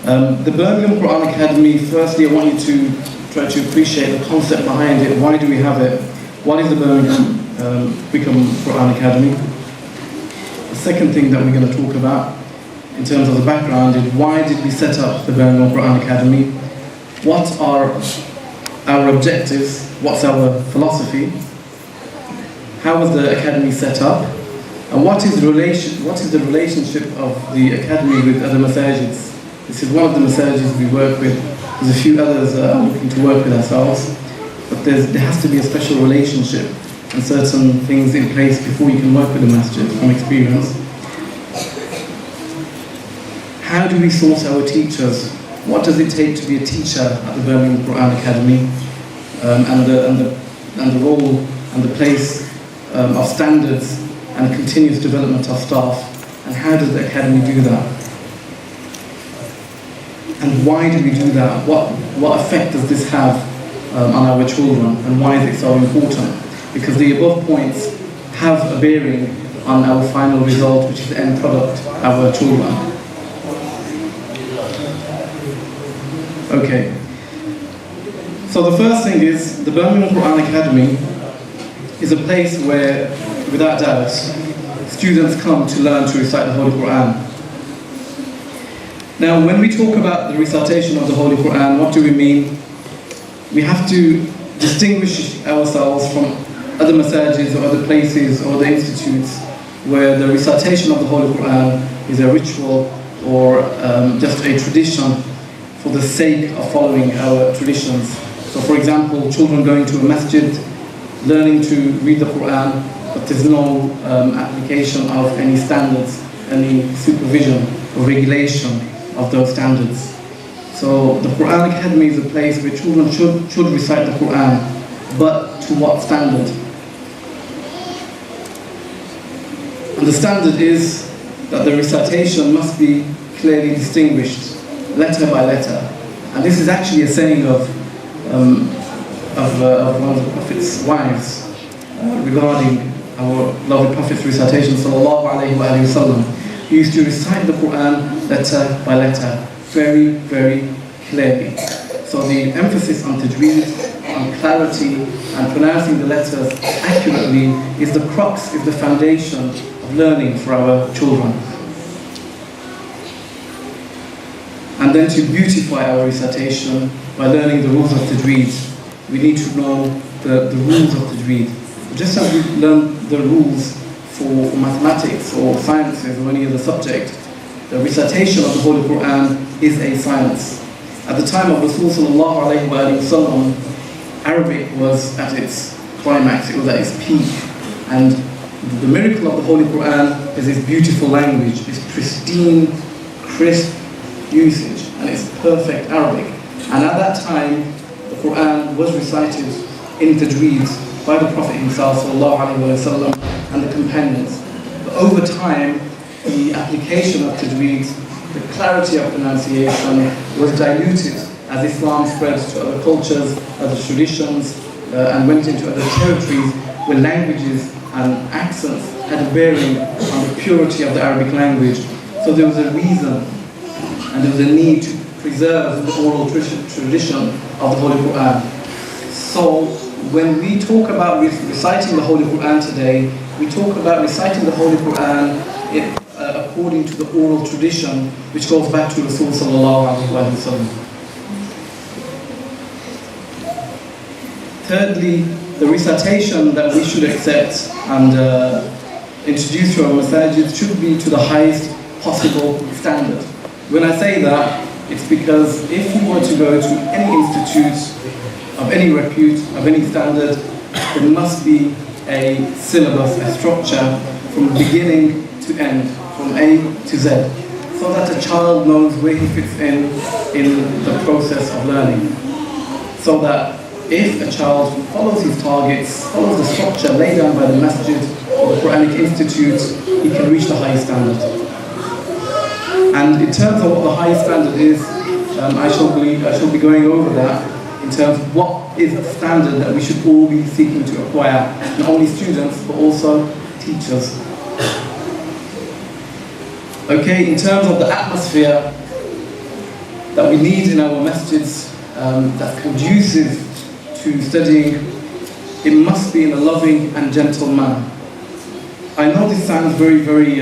The Birmingham Quran Academy, firstly I want you to try to appreciate the concept behind it. Why do we have it? What is the Birmingham Quran Academy? The second thing that we're going to talk about in terms of the background is why did we set up the Brimingham Quran Academy? What are our objectives? What's our philosophy? How was the academy set up? And what is the relationship of the academy with other masajids? This is one of the masajids we work with. There's a few others that are looking to work with ourselves. But there has to be a special relationship and certain things in place before you can work with the masjid from experience. How do we source our teachers? What does it take to be a teacher at the Birmingham Quran Academy? And the role and the place of standards and continuous development of staff. And how does the academy do that? And why do we do that? What effect does this have on our children? And why is it so important? Because the above points have a bearing on our final result, which is the end product, our children. Okay. So the first thing is, the Birmingham Quran Academy is a place where, without doubt, students come to learn to recite the Holy Quran. Now, when we talk about the recitation of the Holy Quran, what do we mean? We have to distinguish ourselves from other masajids or other places or other institutes where the recitation of the Holy Quran is a ritual or just a tradition for the sake of following our traditions. So for example, children going to a masjid, learning to read the Quran, but there's no application of any standards, any supervision or regulation of those standards. So the Quran Academy is a place where children should recite the Quran, but to what standard? And the standard is that the recitation must be clearly distinguished, letter by letter. And this is actually a saying of one of the Prophet's wives regarding our beloved Prophet's recitation, sallallahu alayhi wa sallam. He used to recite the Quran letter by letter, very, very clearly. So the emphasis on tajweed, on clarity, and pronouncing the letters accurately is the crux, is the foundation of learning for our children. And then to beautify our recitation by learning the rules of tajweed, we need to know the rules of tajweed. Just as we learn the rules for mathematics or sciences or any other subject, the recitation of the Holy Quran is a science. At the time of Rasul sallallahu alayhi wa sallam, Arabic was at its climax, it was at its peak. And the miracle of the Holy Quran is its beautiful language, its pristine, crisp usage, and its perfect Arabic. And at that time, the Quran was recited in tajweed by the Prophet himself sallallahu alayhi wa sallam and the companions. But over time, the application of tajweed, the clarity of pronunciation was diluted as Islam spread to other cultures, other traditions, and went into other territories where languages and accents had a bearing on the purity of the Arabic language. So there was a reason and there was a need to preserve the oral tradition of the Holy Quran. So when we talk about reciting the Holy Quran today, we talk about reciting the Holy Quran according to the oral tradition, which goes back to Rasul sallallahu alaihi wasallam. Thirdly, the recitation that we should accept and introduce to our masajid should be to the highest possible standard. When I say that, it's because if you were to go to any institute of any repute, of any standard, there must be a syllabus, a structure from beginning to end, from A to Z, so that a child knows where he fits in the process of learning. So that if a child follows his targets, follows the structure laid down by the masjid or the Quranic Institute, he can reach the highest standard. And in terms of what the highest standard is, I shall be going over that in terms of what is the standard that we should all be seeking to acquire, not only students but also teachers. Okay, in terms of the atmosphere, that we need in our masjids, that's conducive to studying, it must be in a loving and gentle manner. I know this sounds very, very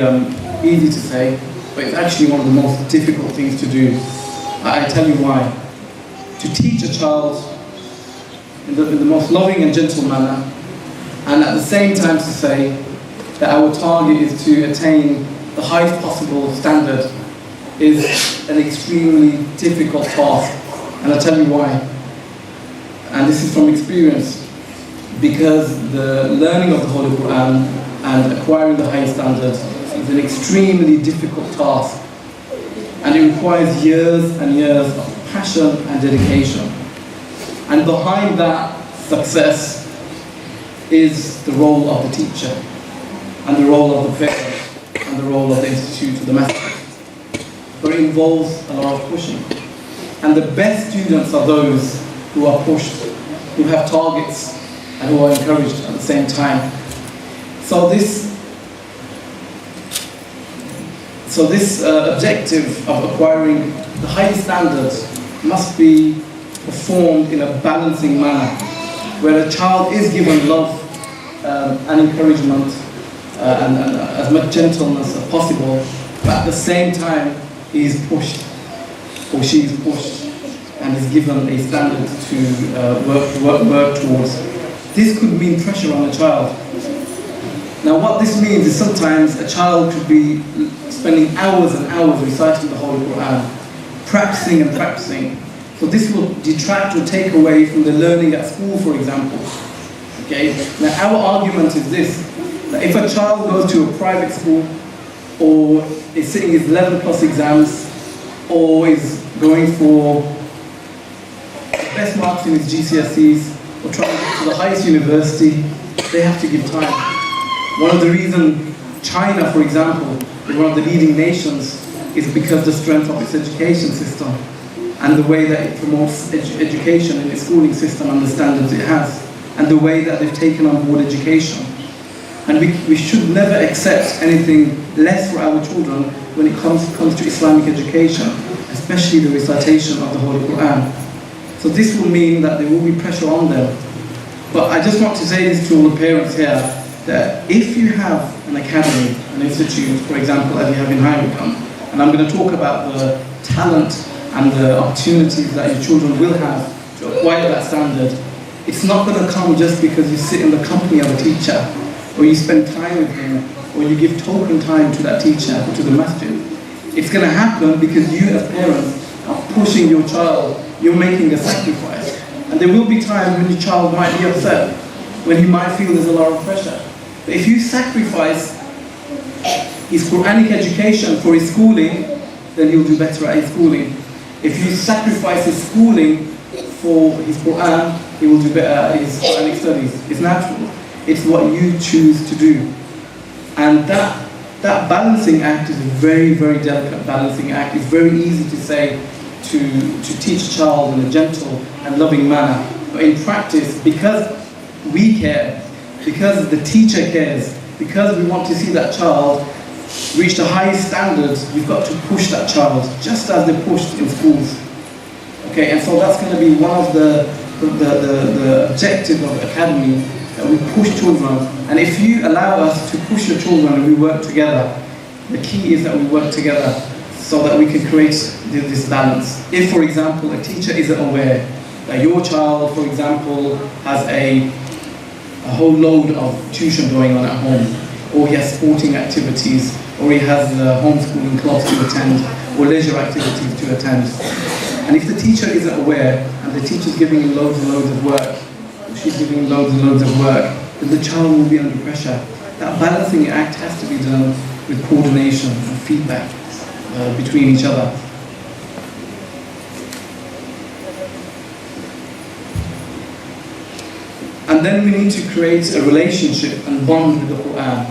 easy to say, but it's actually one of the most difficult things to do. I tell you why. To teach a child in the most loving and gentle manner, and at the same time to say that our target is to attain the highest possible standard, is an extremely difficult task. And I'll tell you why. And this is from experience, because the learning of the Holy Quran and acquiring the highest standard is an extremely difficult task. And it requires years and years of passion and dedication. And behind that success is the role of the teacher, and the role of the parent, and the role of the institute, the master. But it involves a lot of pushing. And the best students are those who are pushed, who have targets, and who are encouraged at the same time. So this objective of acquiring the highest standards must be performed in a balancing manner, where a child is given love and encouragement and as much gentleness as possible, but at the same time he is pushed, or she is pushed, and is given a standard to work towards. This could mean pressure on a child. Now what this means is sometimes a child could be spending hours and hours reciting the Holy Quran, practicing and practicing. So this will detract or take away from the learning at school, for example. Okay? Now our argument is this, that if a child goes to a private school, or is sitting his 11 plus exams, or is going for the best marks in his GCSEs, or trying to get to the highest university, they have to give time. One of the reasons China, for example, is one of the leading nations is because of the strength of its education system and the way that it promotes education in its schooling system and the standards it has, and the way that they've taken on board education. And we should never accept anything less for our children when it comes to Islamic education, especially the recitation of the Holy Quran. So this will mean that there will be pressure on them. But I just want to say this to all the parents here, that if you have an academy, an institute, for example, as you have in Brimingham, and I'm going to talk about the talent and the opportunities that your children will have to acquire that standard, it's not going to come just because you sit in the company of a teacher, or you spend time with him, or you give token time to that teacher or to the masjid. It's going to happen because you as parents are pushing your child, you're making a sacrifice. And there will be times when your child might be upset, when he might feel there's a lot of pressure. But if you sacrifice his Quranic education for his schooling, then he'll do better at his schooling. If you sacrifice his schooling for his Quran, he will do better at his Quranic studies. It's natural. It's what you choose to do. And that balancing act is a very, very delicate balancing act. It's very easy to say, to teach a child in a gentle and loving manner. But in practice, because we care, because the teacher cares, because we want to see that child reach the highest standards, we've got to push that child, just as they're pushed in schools. Okay, and so that's going to be one of the objectives of the academy, that we push children. And if you allow us to push your children and we work together, the key is that we work together so that we can create this balance. If, for example, a teacher isn't aware that your child, for example, has a whole load of tuition going on at home, or he has sporting activities, or he has homeschooling clubs to attend, or leisure activities to attend, and if the teacher isn't aware, and the teacher's giving him loads and loads of work, or she's giving him loads and loads of work, then the child will be under pressure. That balancing act has to be done with coordination and feedback between each other. And then we need to create a relationship and bond with the Quran.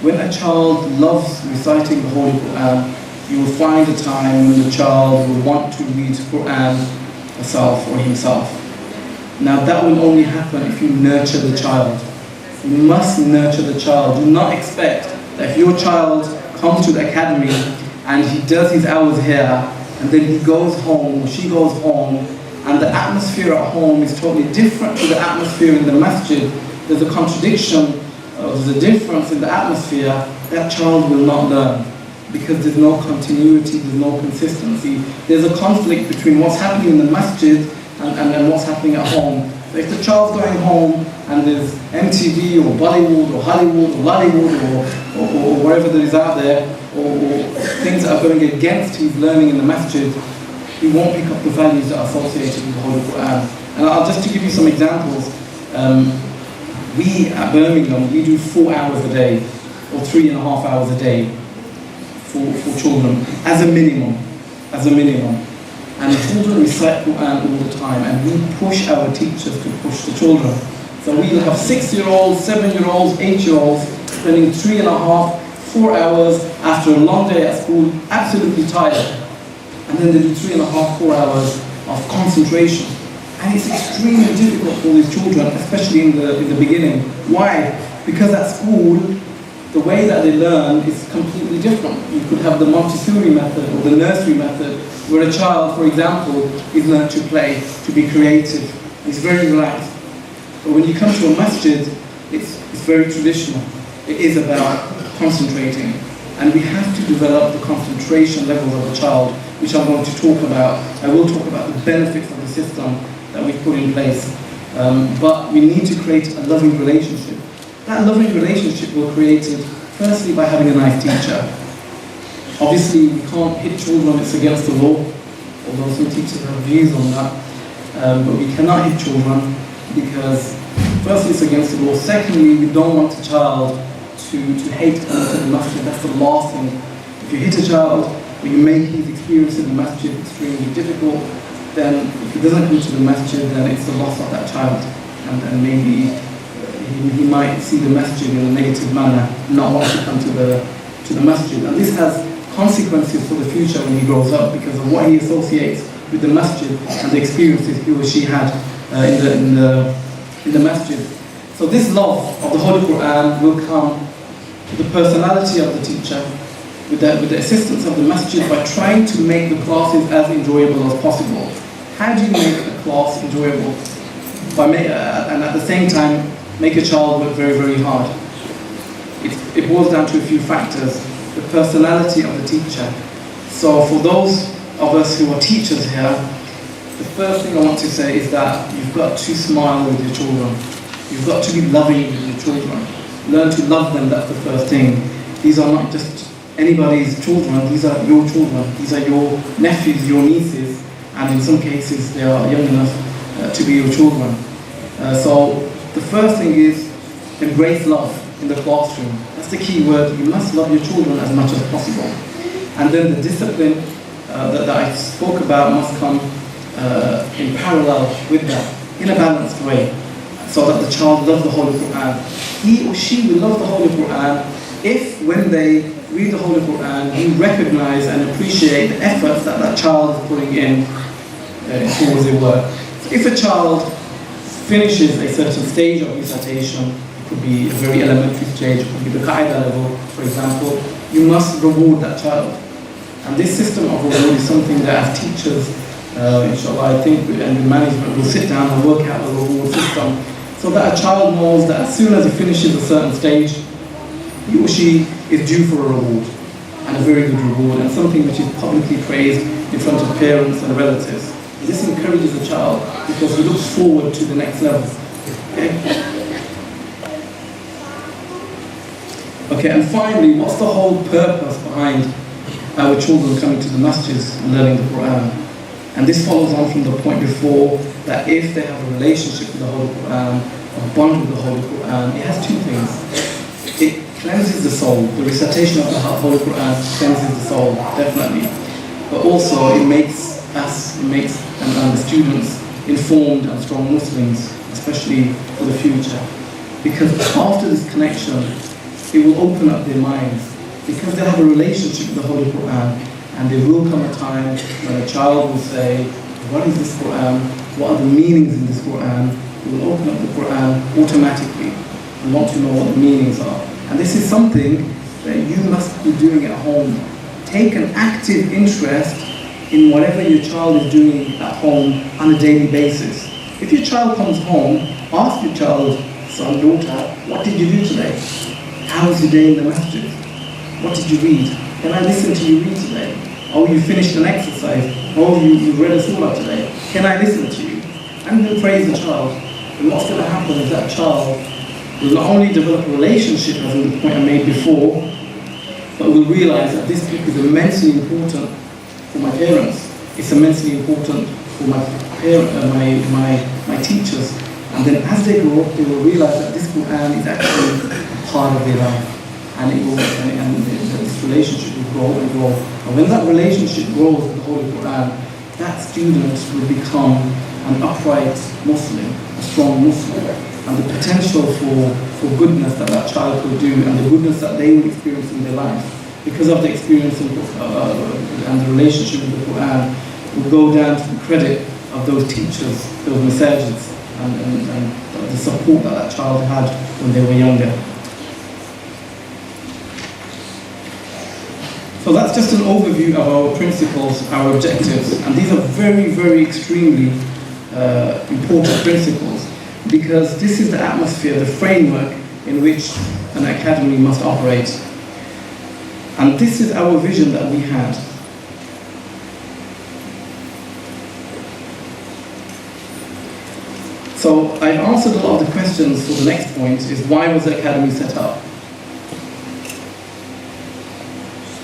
When a child loves reciting the Holy Quran, you will find a time when the child will want to read Quran herself or himself. Now that will only happen if you nurture the child. You must nurture the child. Do not expect that if your child comes to the academy and he does his hours here and then he goes home, or she goes home, and the atmosphere at home is totally different to the atmosphere in the masjid, there's a contradiction, there's a difference in the atmosphere, that child will not learn. Because there's no continuity, there's no consistency. There's a conflict between what's happening in the masjid and what's happening at home. So if the child's going home and there's MTV or Bollywood or Hollywood or Lollywood or whatever there is out there, or things that are going against his learning in the masjid, he won't pick up the values that are associated with the Holy Quran. And just to give you some examples, we at Birmingham, we do 4 hours a day, or 3.5 hours a day for children, as a minimum. And the children recite Quran all the time, and we push our teachers to push the children. So we'll have 6-year-olds, 7-year-olds, 8-year-olds spending 3.5, 4 hours after a long day at school, absolutely tired. And then they do 3.5, 4 hours of concentration. And it's extremely difficult for these children, especially in the beginning. Why? Because at school, the way that they learn is completely different. You could have the Montessori method or the nursery method, where a child, for example, is learned to play, to be creative. It's very relaxed. But when you come to a masjid, it's very traditional. It is about concentrating. And we have to develop the concentration levels of a child, which I'm going to talk about. I will talk about the benefits of the system that we've put in place. But we need to create a loving relationship. That loving relationship will be created firstly by having a nice teacher. Obviously, we can't hit children, it's against the law, although some teachers have views on that. But we cannot hit children because firstly it's against the law. Secondly, we don't want a child to hate coming to the masjid. That's the last thing. If you hit a child or you make his experience in the masjid extremely difficult, then if he doesn't come to the masjid, then it's the loss of that child. And maybe he might see the masjid in a negative manner, not want to come to the masjid. And this has consequences for the future when he grows up because of what he associates with the masjid and the experiences he or she had in the masjid. So this love of the Holy Quran will come to the personality of the teacher with the assistance of the masjid by trying to make the classes as enjoyable as possible. How do you make a class enjoyable? And at the same time, make a child work very, very hard. It boils down to a few factors. The personality of the teacher. So for those of us who are teachers here, the first thing I want to say is that you've got to smile with your children. You've got to be loving with your children. Learn to love them, that's the first thing. These are not just anybody's children, these are your children. These are your nephews, your nieces, and in some cases they are young enough to be your children. So the first thing is embrace love in the classroom. That's the key word. You must love your children as much as possible. And then the discipline that I spoke about must come in parallel with that, in a balanced way, so that the child loves the Holy Quran. He or she will love the Holy Quran if, when they read the Holy Quran, you recognize and appreciate the efforts that that child is putting in towards their work. So if a child finishes a certain stage of recitation, it could be a very elementary stage, it could be the Qaeda level, for example, you must reward that child. And this system of reward is something that as teachers, inshallah, I think, and the management will sit down and work out a reward system so that a child knows that as soon as he finishes a certain stage, he or she is due for a reward, and a very good reward, and something which is publicly praised in front of parents and relatives. This encourages the child because he looks forward to the next level. Okay, and finally, what's the whole purpose behind our children coming to the masjids and learning the Quran? And this follows on from the point before, that if they have a relationship with the Holy Quran, a bond with the Holy Quran, it has two things. It cleanses the soul. The recitation of the Holy Quran cleanses the soul, definitely. But also it makes the students informed and strong Muslims, especially for the future. Because after this connection, it will open up their minds. Because they have a relationship with the Holy Quran, and there will come a time when a child will say, what is this Quran? What are the meanings in this Quran? It will open up the Quran automatically and want to know what the meanings are. And this is something that you must be doing at home. Take an active interest in whatever your child is doing at home on a daily basis. If your child comes home, ask your child, son, daughter, what did you do today? How was your day in the masjid? What did you read? Can I listen to you read today? Oh, you finished an exercise. Oh, you read a surah today. Can I listen to you? And then praise the child. And what's going to happen is that child will not only develop a relationship, as in the point I made before, but will realize that this book is immensely important for my parents. It's immensely important for my teachers. And then as they grow up, they will realize that this Quran is actually part of their life. And this relationship will grow and grow. And when that relationship grows with the Holy Quran, that student will become an upright Muslim, a strong Muslim. And the potential for goodness that child will do, and the goodness that they will experience in their life, because of the experience and the relationship with the Quran, will go down to the credit of those teachers, those masajids, and the support that child had when they were younger. So that's just an overview of our principles, our objectives, and these are very, very extremely important principles, because this is the atmosphere, the framework in which an academy must operate. And this is our vision that we had. So I've answered a lot of the questions for the next point, is why was the academy set up?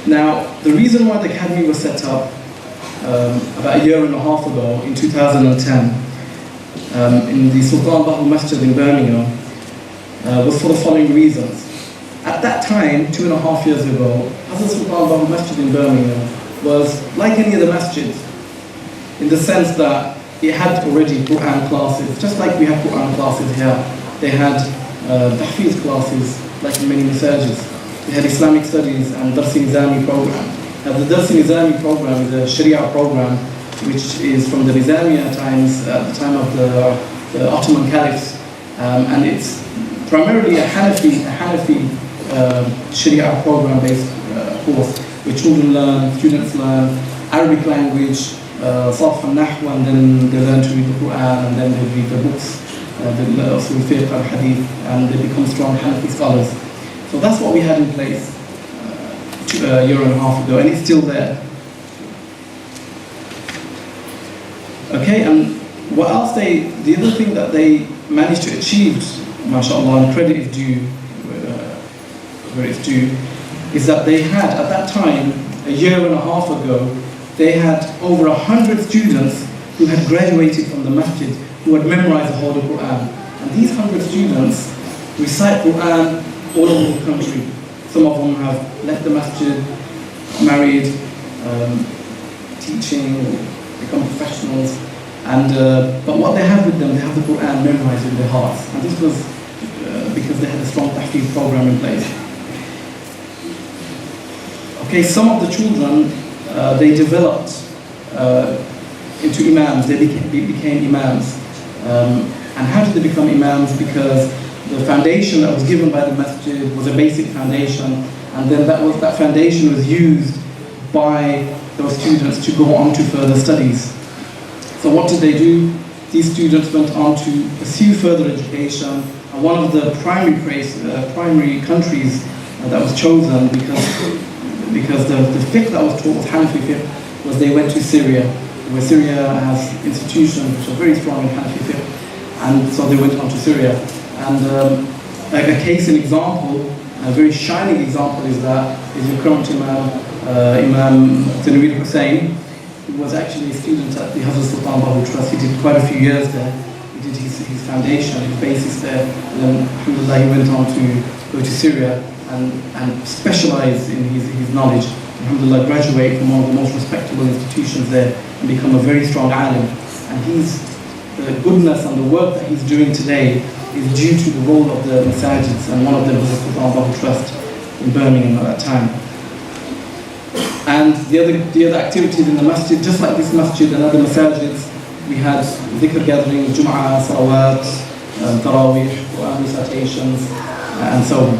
Now, the reason why the academy was set up about a year and a half ago, in 2010, in the Sultan Bahu Masjid in Birmingham, was for the following reasons. At that time, 2.5 years ago, Hazrat Sultan Bahu Masjid in Birmingham was like any other masjid, in the sense that it had already Quran classes, just like we have Quran classes here. They had tahfiz classes, like in many masajids. They had Islamic studies and Dars-e-Nizami program. Now the Dars-e-Nizami program is a Sharia program which is from the Nizamiya times, at the time of the Ottoman caliphs, and it's primarily a Hanafi Sharia program based course, where students learn Arabic language, Sarf and Nahw, and then they learn to read the Quran, and then they read the books, the Usul Fiqh and Hadith, and they become strong Hanafi scholars. So that's what we had in place a year and a half ago, and it's still there. Okay, and what else the other thing that they managed to achieve, mashallah, and credit is due, where it's due, is that they had, at that time, a year and a half ago, they had over 100 students who had graduated from the masjid, who had memorized the Holy Quran. And these 100 students recite Quran all over the country. Some of them have left the masjid, married, teaching, become professionals, and but what they have with them, they have the Quran memorized in their hearts. And this was because they had a strong tahfiz program in place. Okay, some of the children, they developed into imams, they became imams. And how did they become imams? Because the foundation that was given by the masjid was a basic foundation, and then that foundation was used by those students to go on to further studies. So what did they do? These students went on to pursue further education, and one of the primary countries that was chosen because the fiqh that was taught was Hanafi fiqh, was they went to Syria, where Syria has institutions which are very strong in Hanafi fiqh, and so they went on to Syria. And a case in example, a very shining example is your current Imam Tanweer Hussain, who was actually a student at the Hazrat Sultan Bahu Trust. He did quite a few years there. He did his foundation, his basis there, and then alhamdulillah he went on to go to Syria and specialize in his knowledge. Alhamdulillah, graduate from one of the most respectable institutions there and become a very strong alim. And the goodness and the work that he's doing today is due to the role of the masajids, and one of them was the Sultan Bahu Trust in Birmingham at that time. And the other activities in the masjid, just like this masjid and other masajids, we had dhikr gatherings, Jum'ah, salawat, tarawih, Quran recitations, and so on.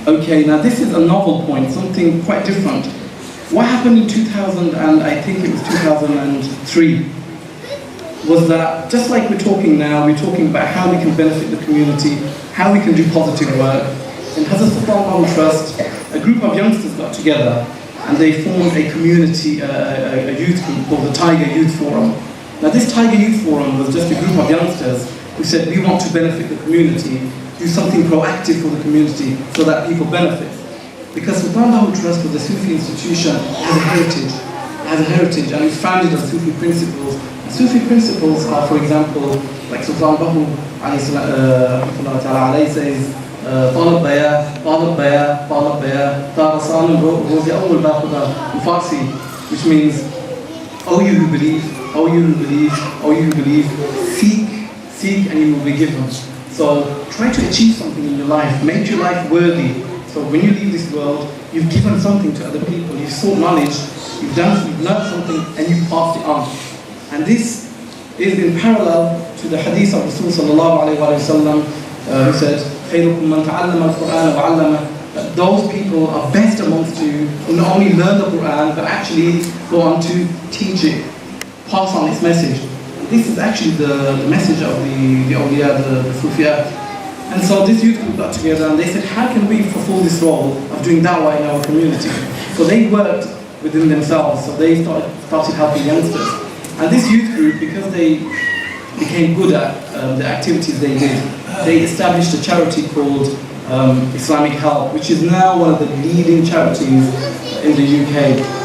Okay, now this is a novel point, something quite different. What happened in 2000, and I think it was 2003, was that just like we're talking now, we're talking about how we can benefit the community, how we can do positive work. In Hazrat Sultan Trust, a group of youngsters got together and they formed a community, a youth group called the Tiger Youth Forum. Now this Tiger Youth Forum was just a group of youngsters who said, we want to benefit the community, do something proactive for the community so that people benefit. Because Sultan Trust was a Sufi institution, has a heritage, and it's founded on Sufi principles. And Sufi principles are, for example, like Sultan Bahu says, طالب بيا طارسان روزي أول باخذها Farsi, which means, oh you who believe, seek and you will be given. So try to achieve something in your life, make your life worthy. So when you leave this world, you've given something to other people, you've sought knowledge, you've learned something and you've passed it on. And this is in parallel to the hadith of Rasul sallallahu alayhi wa sallam who said, خيركم من تعلم القرآن وعلمه, that those people are best amongst you who not only learn the Quran but actually go on to teach it, pass on its message. And this is actually the message of the awliya, the Sufiya. And so this youth group got together and they said, how can we fulfill this role of doing da'wah in our community? So they worked within themselves, so they started helping youngsters. And this youth group, because they became good at the activities they did, they established a charity called Islamic Help, which is now one of the leading charities in the UK.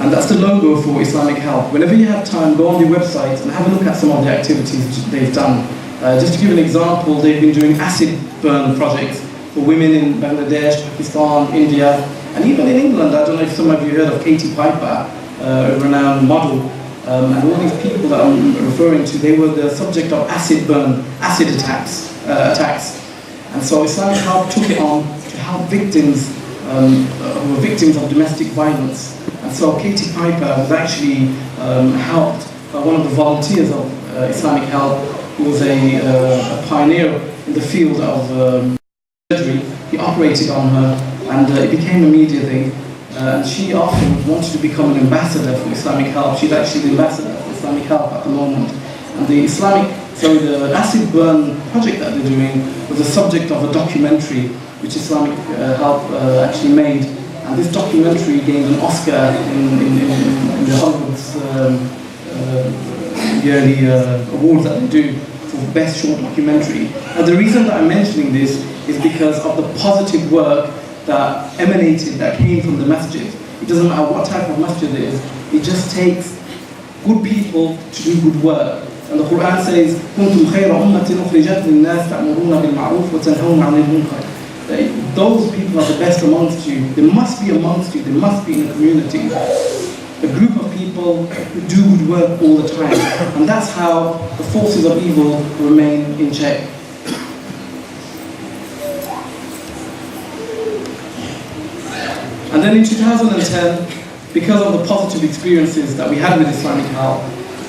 And that's the logo for Islamic Help. Whenever you have time, go on the website and have a look at some of the activities they've done. Just to give an example, they've been doing acid burn projects for women in Bangladesh, Pakistan, India, and even in England. I don't know if some of you heard of Katie Piper, a renowned model. And all these people that I'm referring to, they were the subject of acid attacks. And so Islamic Help took it on to help victims who were victims of domestic violence. And so Katie Piper was actually helped by one of the volunteers of Islamic Help, who was a pioneer in the field of surgery. He operated on her and it became a media thing. And she often wanted to become an ambassador for Islamic Help. She's actually the ambassador for Islamic Help at the moment. And the acid burn project that they're doing was the subject of a documentary which Islamic Help actually made. And this documentary gained an Oscar in the Hollywood's yearly awards that they do for best short documentary. And the reason that I'm mentioning this is because of the positive work that emanated, that came from the masjid. It doesn't matter what type of masjid it is, it just takes good people to do good work. And the Quran says, كُنْتُمْ خَيْرَ أُمَّةٍ أُخْرِجَتْ لِلنَّاسِ تَأْمُرُونَ بِالْمَعْرُوفِ وَتَنْهَوْنَ عَنِ الْمُنكَرِ. Those people are the best amongst you. They must be amongst you, they must be in a community. A group of people who do good work all the time. And that's how the forces of evil remain in check. And then in 2010, because of the positive experiences that we had with Islamic Help,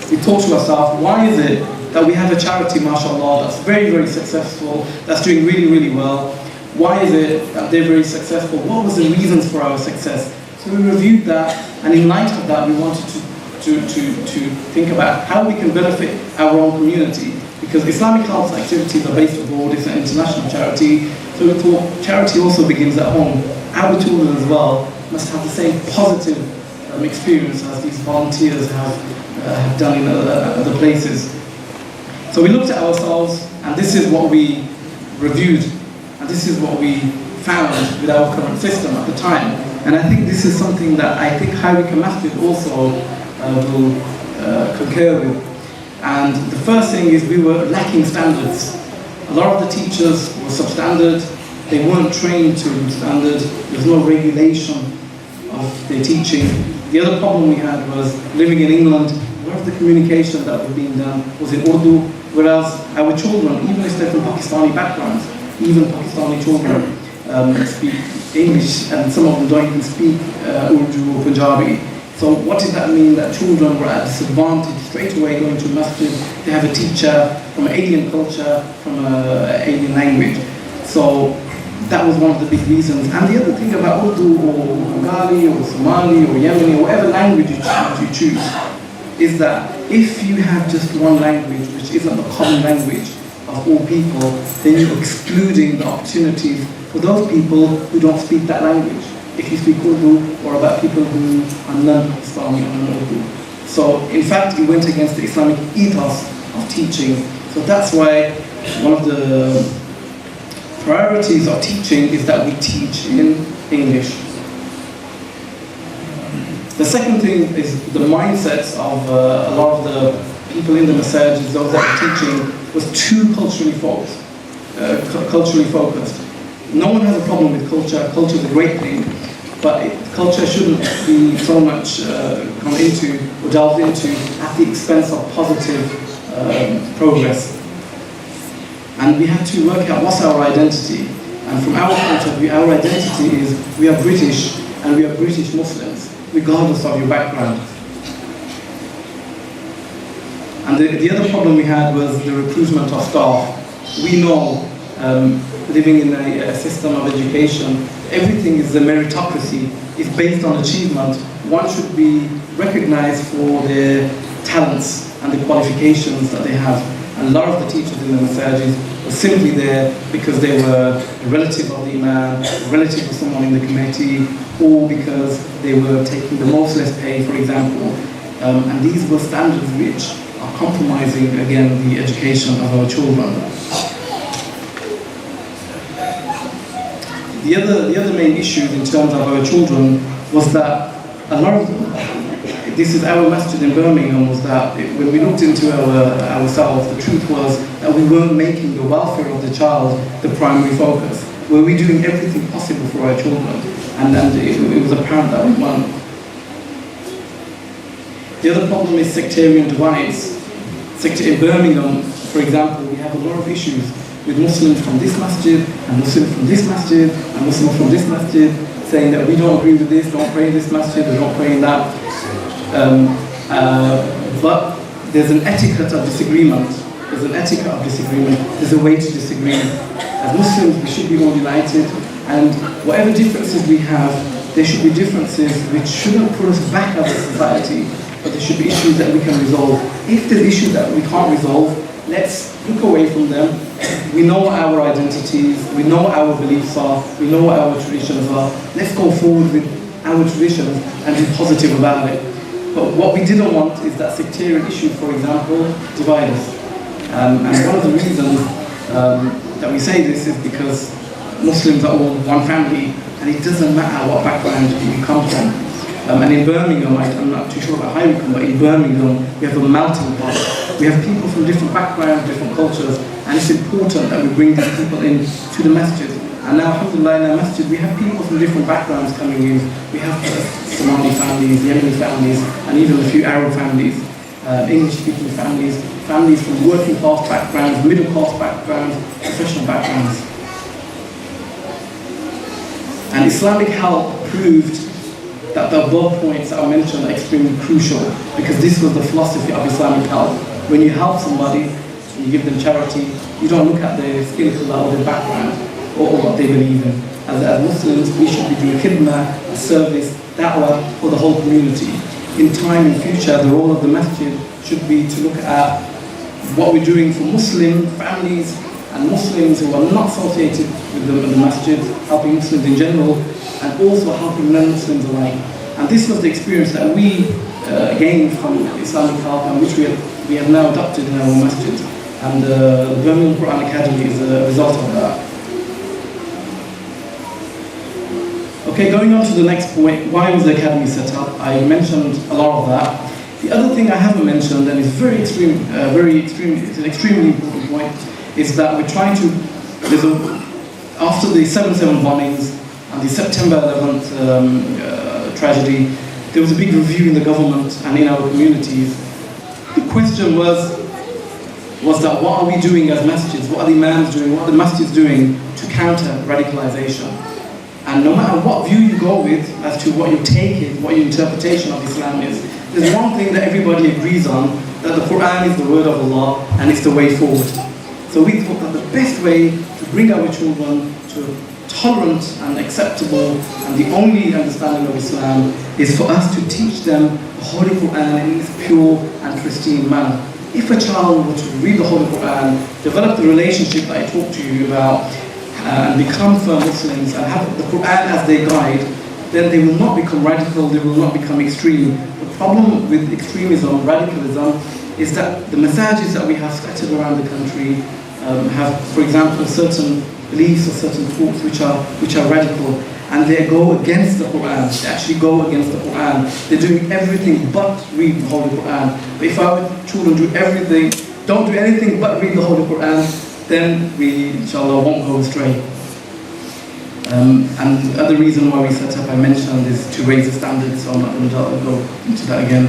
we thought to ourselves, why is it that we have a charity, mashallah, that's very, very successful, that's doing really, really well? Why is it that they're very successful? What was the reasons for our success? So we reviewed that, and in light of that, we wanted to think about how we can benefit our own community. Because Islamic Help's activities are based abroad, it's an international charity, so we thought charity also begins at home. Our children as well must have the same positive experience as these volunteers have done in other places. So we looked at ourselves, and this is what we reviewed, and this is what we found with our current system at the time. And I think this is something that I think Hayrika Masjid also will concur with. And the first thing is we were lacking standards. A lot of the teachers were substandard, they weren't trained to standard, there's no regulation of their teaching. The other problem we had was living in England, a lot of the communication that was being done was in Urdu, whereas our children, even if they're from Pakistani backgrounds, even Pakistani children speak English, and some of them don't even speak Urdu or Punjabi. So what did that mean? That children were at disadvantage straight away going to masjid. They have a teacher from an alien culture, from an alien language. So that was one of the big reasons. And the other thing about Urdu or Bengali or Somali or Yemeni or whatever language you choose is that if you have just one language which isn't the common language of all people, then you're excluding the opportunities for those people who don't speak that language. If you speak Urdu, or about people who are non-Islamic or non-Urdu. So in fact, it went against the Islamic ethos of teaching. So that's why one of the priorities of teaching is that we teach in English. The second thing is the mindsets of a lot of the people in the masajid, those that are teaching, was too culturally focused. No one has a problem with culture. Culture is a great thing, but culture shouldn't be so much come into or delved into at the expense of positive progress. And we have to work out what's our identity. And from our point of view, our identity is we are British and we are British Muslims, regardless of your background. And the other problem we had was the recruitment of staff. We know, living in a system of education, everything is a meritocracy. It's based on achievement. One should be recognized for their talents and the qualifications that they have. And a lot of the teachers in the masajid were simply there because they were a relative of the imam, a relative of someone in the committee, or because they were taking the most less pay, for example. And these were standards which are compromising, again, the education of our children. The other main issue in terms of our children was that a lot of this is our masjid in Birmingham, was that when we looked into ourselves, the truth was that we weren't making the welfare of the child the primary focus. Were we doing everything possible for our children? And it was apparent that we weren't. The other problem is sectarian divides. In Birmingham, for example, we have a lot of issues with Muslims from this masjid, and Muslims from this masjid, and Muslims from this masjid, saying that we don't agree with this, don't pray in this masjid, or don't pray in that. But there's an etiquette of disagreement. There's an etiquette of disagreement. There's a way to disagree. As Muslims, we should be all united, and whatever differences we have, there should be differences which shouldn't put us back as a society, but there should be issues that we can resolve. If there's issues that we can't resolve, let's look away from them. We know what our identities, we know what our beliefs are, we know what our traditions are. Let's go forward with our traditions and be positive about it. But what we didn't want is that sectarian issue, for example, divide us. And one of the reasons that we say this is because Muslims are all one family, and it doesn't matter what background you come from. And in Birmingham, I'm not too sure about Hyricum, but in Birmingham, we have a melting pot. We have people from different backgrounds, different cultures, and it's important that we bring these people in to the masjid. And now, alhamdulillah, in our masjid, we have people from different backgrounds coming in. We have Somali families, Yemeni families, and even a few Arab families, English-speaking families, families from working class backgrounds, middle class backgrounds, professional backgrounds. And Islamic help proved that the above points that I mentioned are extremely crucial, because this was the philosophy of Islamic help. When you help somebody, you give them charity, you don't look at their skin color or their background or what they believe in. As Muslims, we should be doing khidmah, a service, da'wah for the whole community. In time, in future, the role of the masjid should be to look at what we're doing for Muslim families and Muslims who are not associated with the masjid, helping Muslims in general, and also helping non-Muslims alike. And this was the experience that we gained from Islamic help, and which we have now adopted in our masjid. And the Birmingham Qu'ran Academy is a result of that. Okay, going on to the next point, why was the academy set up? I mentioned a lot of that. The other thing I haven't mentioned, and is it's an extremely important point, is that we're trying to, after the 7/7 bombings and the September 11th tragedy, there was a big review in the government and in our communities. The question was that what are we doing as masjids? What are the imams doing? What are the masjids doing to counter radicalization? And no matter what view you go with as to what your take is, what your interpretation of Islam is, there's one thing that everybody agrees on, that the Quran is the word of Allah and it's the way forward. So we thought that the best way to bring our children to a tolerant and acceptable and the only understanding of Islam is for us to teach them the Holy Quran in its pure and pristine manner. If a child were to read the Holy Quran, develop the relationship that I talked to you about, and become firm Muslims and have the Quran as their guide, then they will not become radical, they will not become extreme. The problem with extremism, radicalism, is that the messages that we have scattered around the country have, for example, certain beliefs or certain thoughts which are radical, and they go against the Quran. They actually go against the Quran. They're doing everything but read the Holy Quran. But if our children don't do anything but read the Holy Quran, then we, inshallah, won't go astray. And the other reason why we set up, I mentioned, is to raise the standards, so I'm not going to go into that again.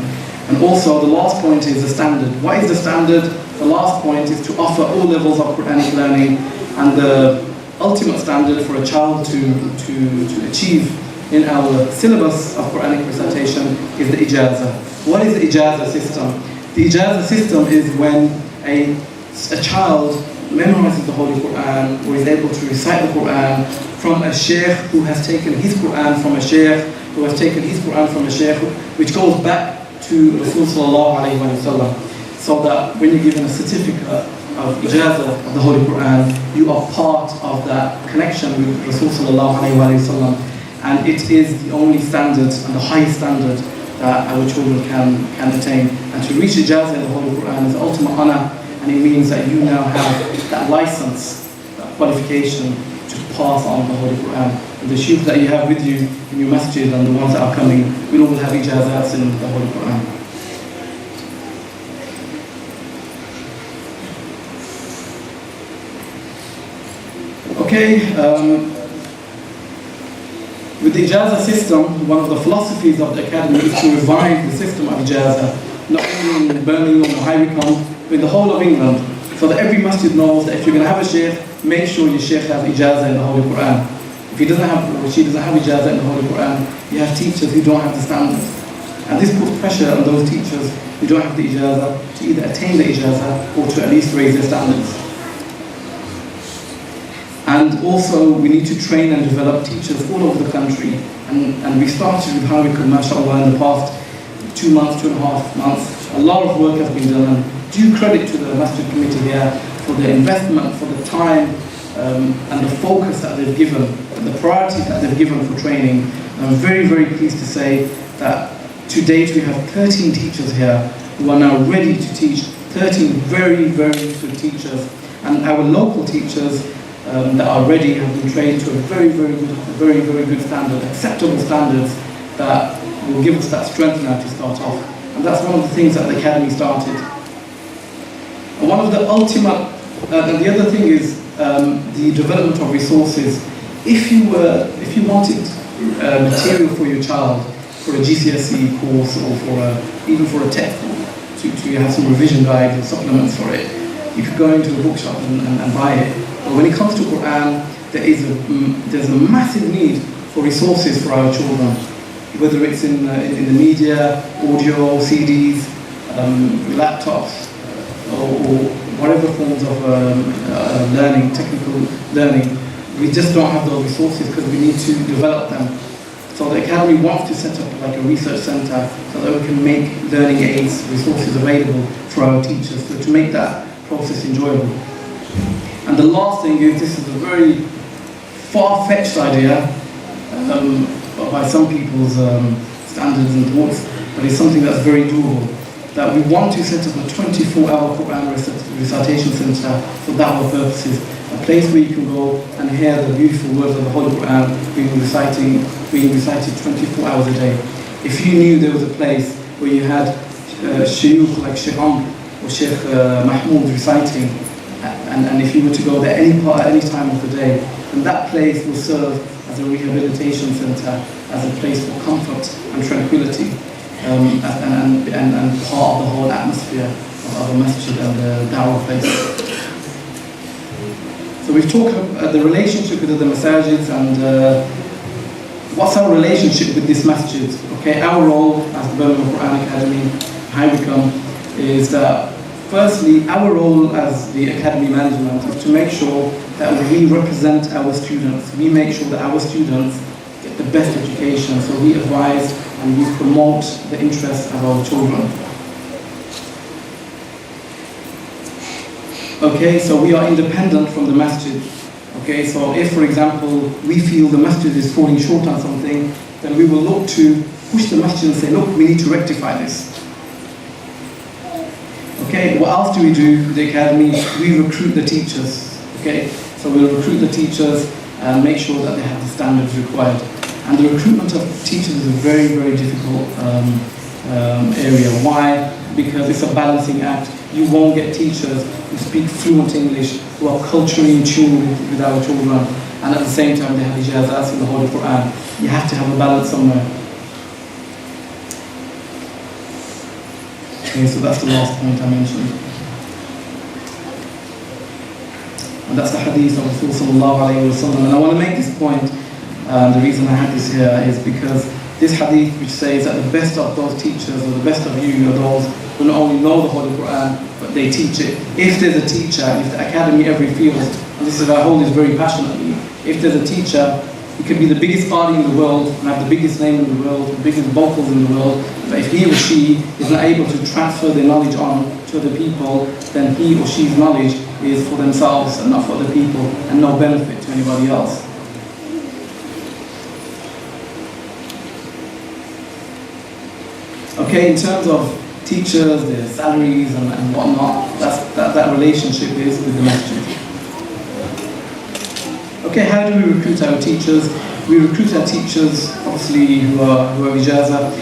And also, the last point is the standard. What is the standard? The last point is to offer all levels of Quranic learning, and the ultimate standard for a child to achieve in our syllabus of Quranic recitation is the ijazah. What is the ijazah system? The ijazah system is when a child memorizes the Holy Quran or is able to recite the Quran from a sheikh who has taken his Quran from a sheikh who has taken his Quran from a sheikh, which goes back to Rasul sallallahu alayhi wa sallam. So that when you're given a certificate of ijazah of the Holy Quran, you are part of that connection with Rasul sallallahu alayhi wa sallam. And it is the only standard and the highest standard that our children can attain. And to reach ijazah in the Holy Quran is the ultimate honor, and it means that you now have that license, that qualification to pass on the Holy Quran. And the shuyukh that you have with you in your masjid and the ones that are coming will all have ijazahs in the Holy Quran. Okay, with the ijazah system, one of the philosophies of the academy is to revive the system of ijazah, not only in Birmingham or High Wycombe, but in the whole of England, so that every masjid knows that if you're going to have a sheikh, make sure your sheikh has ijazah in the Holy Quran. If he doesn't have, or she doesn't have ijazah in the Holy Quran, you have teachers who don't have the standards. And this puts pressure on those teachers who don't have the ijazah to either attain the ijazah or to at least raise their standards. And also, we need to train and develop teachers all over the country. And we started with High Wycombe, mashallah, in the past 2 months, 2.5 months. A lot of work has been done, and due credit to the Masjid Committee here for the investment, for the time, and the focus that they've given, and the priority that they've given for training. I'm very, very pleased to say that to date we have 13 teachers here who are now ready to teach, 13 very, very good teachers. And our local teachers that are ready have been trained to a very, very good standard, acceptable standards that will give us that strength now to start off. And that's one of the things that the academy started. And one of the ultimate, and the other thing is the development of resources. If you wanted material for your child for a GCSE course or even for a textbook to have some revision guides and supplements for it, you could go into a bookshop and buy it. But when it comes to Quran, there's a massive need for resources for our children, whether it's in the media, audio, CDs, laptops, or whatever forms of learning, technical learning. We just don't have those resources because we need to develop them. So the Academy wants to set up like a research center so that we can make learning aids, resources available for our teachers, so to make that process enjoyable. And the last thing is, this is a very far-fetched idea by some people's standards and thoughts, but it's something that's very doable. That we want to set up a 24-hour Quran recitation center for da'wah purposes, a place where you can go and hear the beautiful words of the Holy Quran being recited 24 hours a day. If you knew there was a place where you had shuyukh like Qu'ran or Sheikh Mahmoud reciting, and if you were to go there at any time of the day, then that place will serve as a rehabilitation center, as a place for comfort and tranquility, and part of the whole atmosphere of a masjid and the da'wah place. So we've talked about the relationship with the masajids and what's our relationship with this masjid? Okay, our role as the Birmingham Quran Academy, High Wycombe, is that firstly, our role as the academy management is to make sure that we represent our students. We make sure that our students get the best education, so we advise and we promote the interests of our children. Okay, so we are independent from the masjid. Okay, so if, for example, we feel the masjid is falling short on something, then we will look to push the masjid and say, look, we need to rectify this. Okay, what else do we do with the academy? We recruit the teachers. Okay, so we'll recruit the teachers and make sure that they have the standards required. And the recruitment of teachers is a very, very difficult area. Why? Because it's a balancing act. You won't get teachers who speak fluent English, who are culturally in tune with our children, and at the same time they have ijazahs in the Holy Quran. You have to have a balance somewhere. Okay, so that's the last point I mentioned. And that's the hadith of Rasul sallallahu alayhi wa sallam. And I want to make this point, the reason I have this here is because this hadith which says that the best of those teachers or the best of you are those who not only know the Holy Quran, but they teach it. If there's a teacher, if the academy ever feels, and this is I hold this very passionately, if there's a teacher, he could be the biggest party in the world, and have the biggest name in the world, the biggest vocals in the world, but if he or she is not able to transfer their knowledge on to other people, then he or she's knowledge is for themselves and not for other people, and no benefit to anybody else. Okay, in terms of teachers, their salaries and whatnot, that relationship is with the masjid. Okay, how do we recruit our teachers? We recruit our teachers, obviously, who are ijazah,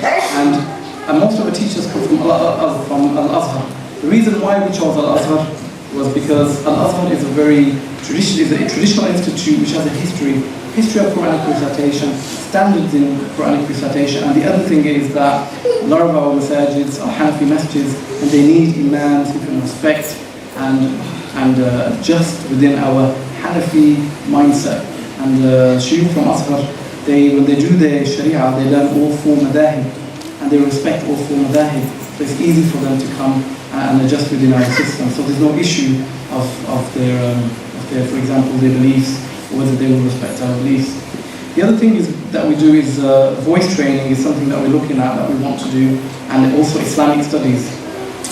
and most of our teachers come from Al-Azhar. The reason why we chose Al-Azhar was because Al-Azhar is a traditional institute which has a history of Quranic recitation, standards in Quranic recitation, and the other thing is that a lot of our masajids are Hanafi masjids, and they need imams who can respect and adjust within our Hanafi mindset. And Shuyukh from Azhar, when they do their Sharia, they learn all four madahib, and they respect all four madahib, so it's easy for them to come and adjust within our system. So there's no issue of their, for example, their beliefs, or whether they will respect our beliefs. The other thing that we do is voice training is something that we're looking at, that we want to do, and also Islamic studies.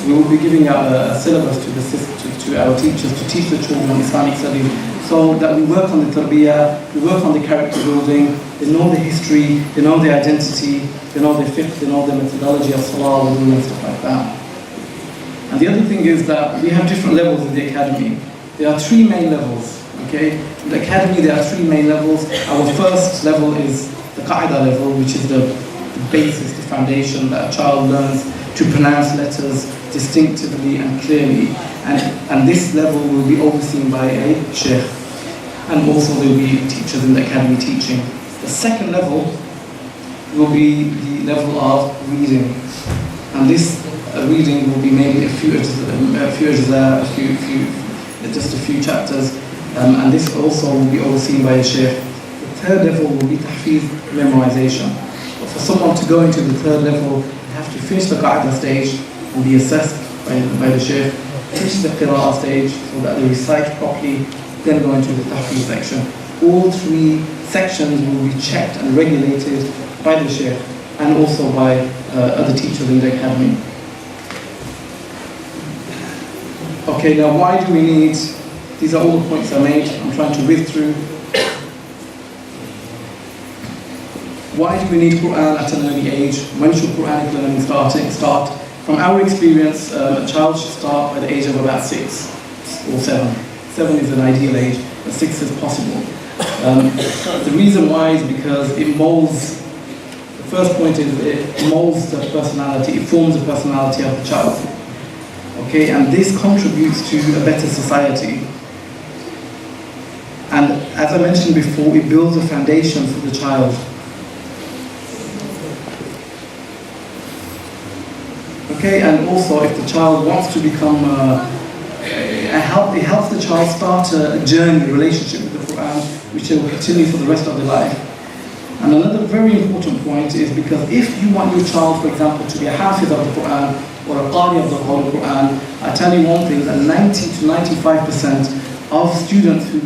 We will be giving out a syllabus to our teachers to teach the children Islamic studies, so that we work on the tarbiyah, we work on the character building, they know the history, they know the identity, they know the fiqh, they know the methodology of salah, wudu and stuff like that. And the other thing is that we have different levels in the academy. There are three main levels. Okay, in the academy there are three main levels. Our first level is the qaida level, which is the basis, the foundation that a child learns to pronounce letters distinctively and clearly. And this level will be overseen by a sheikh, and also there will be teachers in the academy teaching. The second level will be the level of reading, and this reading will be maybe just a few chapters. And this also will be overseen by a sheikh. The third level will be tahfiz, memorization. But for someone to go into the third level, they have to finish the qaida stage and be assessed by the sheikh, finish the qira'ah stage so that they recite properly, then go into the tahfiz section. All three sections will be checked and regulated by the sheikh and also by other teachers in the academy. Okay, now why do we need... These are all the points I made. I'm trying to whiz through. Why do we need Quran at an early age? When should Quranic learning start? From our experience, a child should start by the age of about 6 or 7. 7 is an ideal age, but 6 is possible. The reason why is because it molds. The first point is it molds the personality. It forms the personality of the child. Okay, and this contributes to a better society. And as I mentioned before, it builds a foundation for the child. Okay, and also if the child wants to become, it helps the child start a journey, a relationship with the Quran, which they will continue for the rest of their life. And another very important point is because if you want your child, for example, to be a hafiz of the Quran or a qari of the Holy Quran, I tell you one thing, that 90 to 95% of students who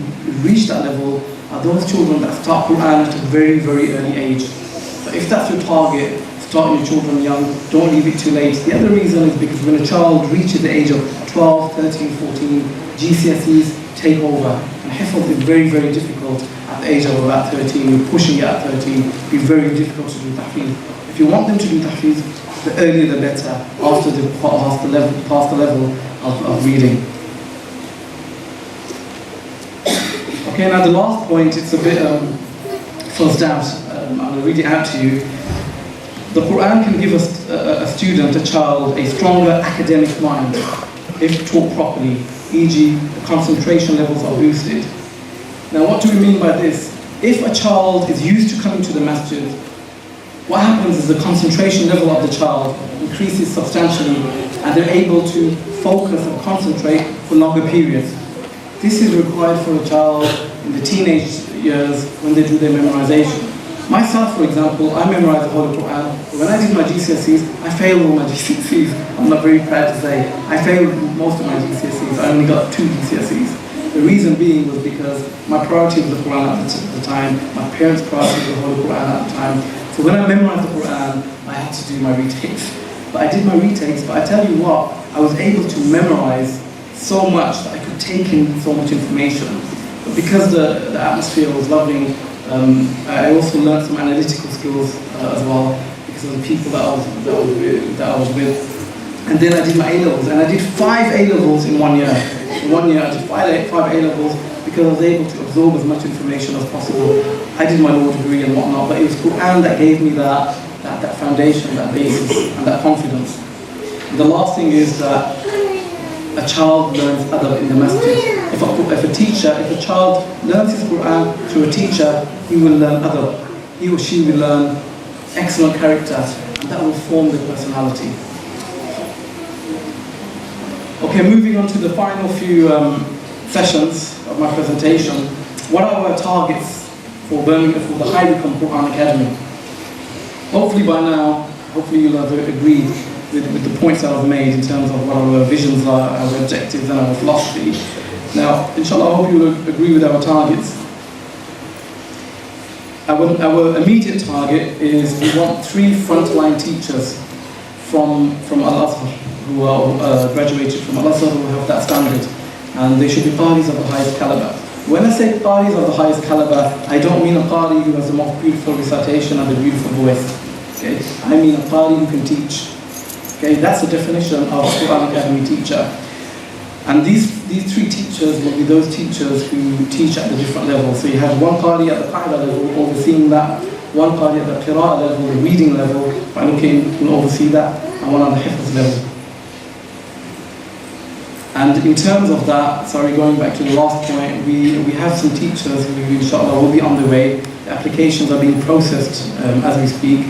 reach that level are those children that start Quran at a very, very early age. So if that's your target, start your children young, don't leave it too late. The other reason is because when a child reaches the age of 12, 13, 14, GCSEs take over. And hifz is very, very difficult at the age of about 13. You're pushing it at 13. It'll be very difficult to do tahfiz. If you want them to do tahfiz, the earlier the better, after they've passed the level of reading. Okay, now the last point, it's a bit fuzzed out. I'm going to read it out to you. The Quran can give us a student, a child, a stronger academic mind if taught properly, e.g. the concentration levels are boosted. Now what do we mean by this? If a child is used to coming to the masjid, what happens is the concentration level of the child increases substantially and they're able to focus and concentrate for longer periods. This is required for a child in the teenage years when they do their memorization. Myself, for example, I memorized the whole Quran, but when I did my GCSEs, I failed all my GCSEs. I'm not very proud to say. I failed most of my GCSEs. I only got 2 GCSEs. The reason being was because my priority was the Quran at the time, my parents' priority was the whole Quran at the time. So when I memorized the Quran, I had to do my retakes. But I did my retakes, but I tell you what, I was able to memorize so much that I could take in so much information. But because the atmosphere was lovely, I also learned some analytical skills as well because of the people that I was with. And then I did my A-levels, and I did 5 A-levels in 1 year. In 1 year I did 5 A-levels because I was able to absorb as much information as possible. I did my law degree and whatnot, but it was Quran that gave me that foundation, that basis, and that confidence. And the last thing is that a child learns adab in the masjid. If a child learns his Quran through a teacher, he will learn adab. He or she will learn excellent character, and that will form their personality. Okay, moving on to the final few sessions of my presentation. What are our targets for Birmingham, for the High Wycombe Quran Academy? Hopefully by now, hopefully you'll have agreed with the points that I've made in terms of what our visions are, our objectives and our philosophy. Now, inshallah, I hope you'll agree with our targets. Our immediate target is we want 3 frontline teachers from Al-Azhar who are graduated from Al-Azhar who have that standard, and they should be qaris of the highest caliber. When I say qaris of the highest caliber, I don't mean a qari who has the most beautiful recitation and a beautiful voice. Okay? I mean a qari who can teach. Okay? That's the definition of a Quran Academy teacher. And these 3 teachers will be those teachers who teach at the different levels. So you have one qari at the qaida level overseeing that, one qari at the qira'ah level, the reading level, by looking will oversee that, and one on the hifz level. And in terms of that, sorry, going back to the last point, we have some teachers who inshallah will be on the way. The applications are being processed as we speak.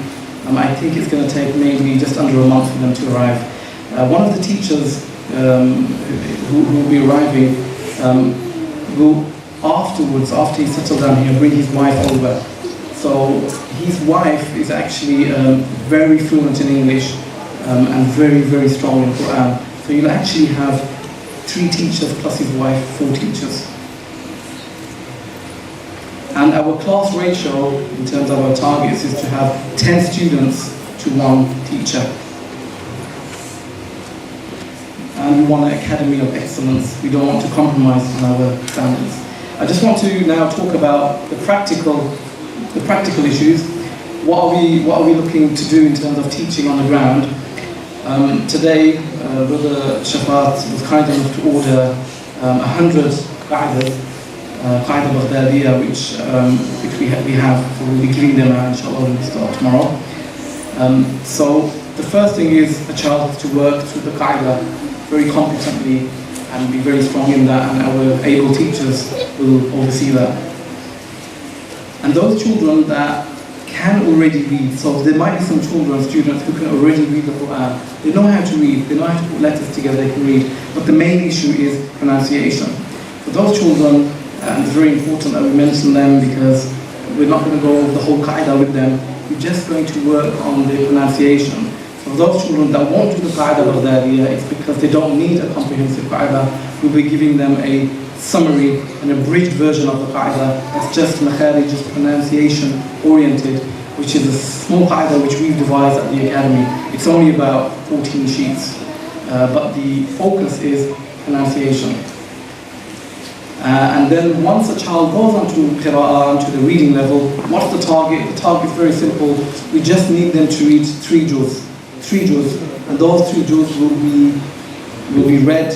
I think it's going to take maybe just under a month for them to arrive. One of the teachers who will be arriving will afterwards, after he's settled down here, bring his wife over. So his wife is actually very fluent in English and very, very strong in Quran. So you'll actually have 3 teachers plus his wife, 4 teachers. And our class ratio, in terms of our targets, is to have 10 students to 1 teacher. And we want an academy of excellence. We don't want to compromise on our standards. I just want to now talk about the practical issues. What are we looking to do in terms of teaching on the ground? Today, Brother Shafat was kind enough to order 100 qa'idah Baghdadiyya, which we have. So we'll be giving them out, inshallah, when we start tomorrow. So the first thing is a child has to work through the qa'idah very competently and be very strong in that, and our able teachers will oversee that. And those children that can already read, so there might be some students who can already read the Quran. They know how to read, they know how to put letters together, they can read, but the main issue is pronunciation. For those children, it's very important that we mention them because we're not going to go over the whole qaida with them. We're just going to work on the pronunciation. So those children that won't do the qaida Baghdadiya, it's because they don't need a comprehensive qaida. We'll be giving them a summary, an abridged version of the qaida that's just makharij, just pronunciation oriented, which is a small qaida which we've devised at the academy. It's only about 14 sheets, but the focus is pronunciation. And then once a child goes on to qira'ah, onto the reading level, what's the target? The target is very simple. We just need them to read 3 juz. 3 juz. And those 3 juz will be read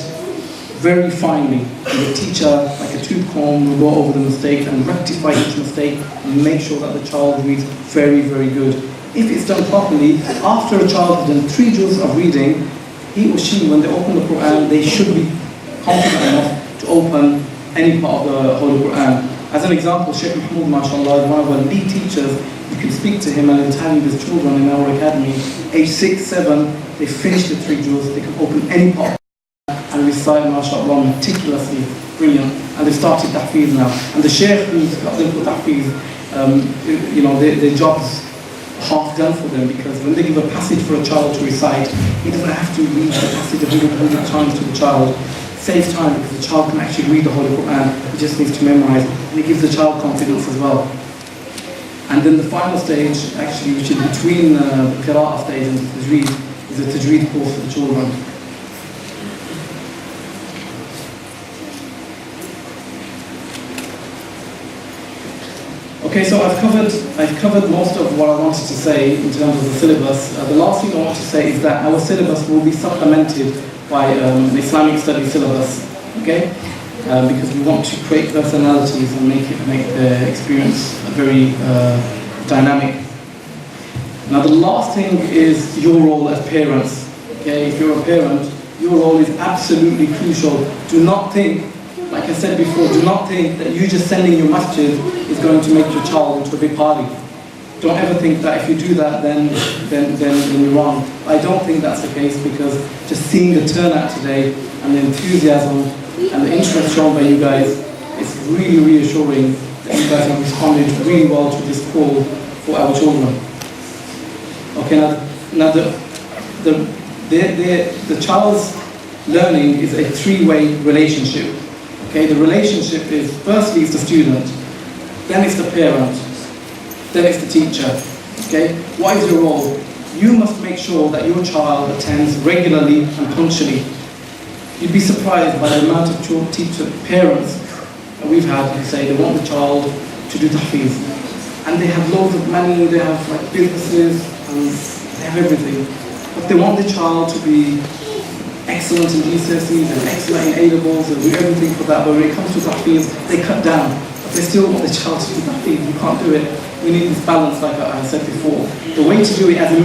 very finely. And the teacher, like a tooth comb, will go over the mistakes and rectify each mistake and make sure that the child reads very, very good. If it's done properly, after a child has done 3 juz of reading, he or she, when they open the Quran, they should be confident enough to open any part of the Holy Quran. As an example, Sheikh Mahmoud, mashallah, is one of our lead teachers. You can speak to him and he'll tell you there's children in our academy, age 6, 7, they finish the 3 juz, they can open any part and recite, mashallah, meticulously, brilliant. And they started tahfiz now. And the Sheikh who's got them for tahfiz, their job's half done for them, because when they give a passage for a child to recite, he doesn't have to read the passage 100 times to the child. Saves time because the child can actually read the Holy Quran. He just needs to memorize, and it gives the child confidence as well. And then the final stage, actually, which is between the qira'ah stage and the tajweed, is a tajweed course for the children. Okay, so I've covered most of what I wanted to say in terms of the syllabus. The last thing I want to say is that our syllabus will be supplemented by an Islamic studies syllabus, okay? Because we want to create personalities and make the experience very dynamic. Now the last thing is your role as parents, okay? If you're a parent, your role is absolutely crucial. Do not think, like I said before, do not think that you just sending your masjid is going to make your child into a big party. Don't ever think that if you do that, then you're wrong. I don't think that's the case, because just seeing the turnout today and the enthusiasm and the interest shown by you guys, it's really reassuring that you guys have responded really well to this call for our children. Okay, now the child's learning is a 3-way relationship. Okay, the relationship is, firstly it's the student, then it's the parent, then it's the teacher. Okay? What is your role? You must make sure that your child attends regularly and punctually. You'd be surprised by the amount of parents that we've had who say they want the child to do tahfiz. And they have loads of money, they have like businesses, and they have everything. But they want the child to be excellent in GCSEs and excellent in A-levels and do everything for that. But when it comes to tahfiz, they cut down. But they still want the child to do tahfiz. You can't do it. We need this balance, like I said before. The way to do it as a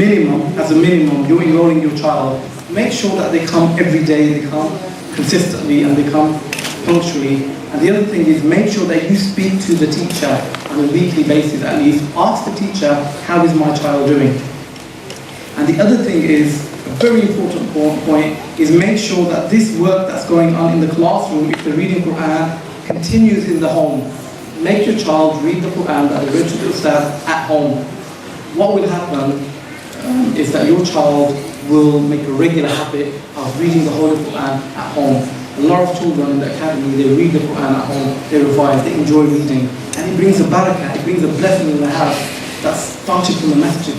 minimum, you're enrolling your child. Make sure that they come every day, they come consistently, and they come punctually. And the other thing is, make sure that you speak to the teacher on a weekly basis at least. Ask the teacher, how is my child doing? And the other thing is, a very important point, is make sure that this work that's going on in the classroom, if they're reading Quran, continues in the home. Make your child read the Quran that they read to the Ustad at home. What will happen is that your child will make a regular habit of reading the Holy Quran at home. A lot of children in the academy, they read the Quran at home, they revise, they enjoy reading. And it brings a barakah, it brings a blessing in the house that started from the masjid.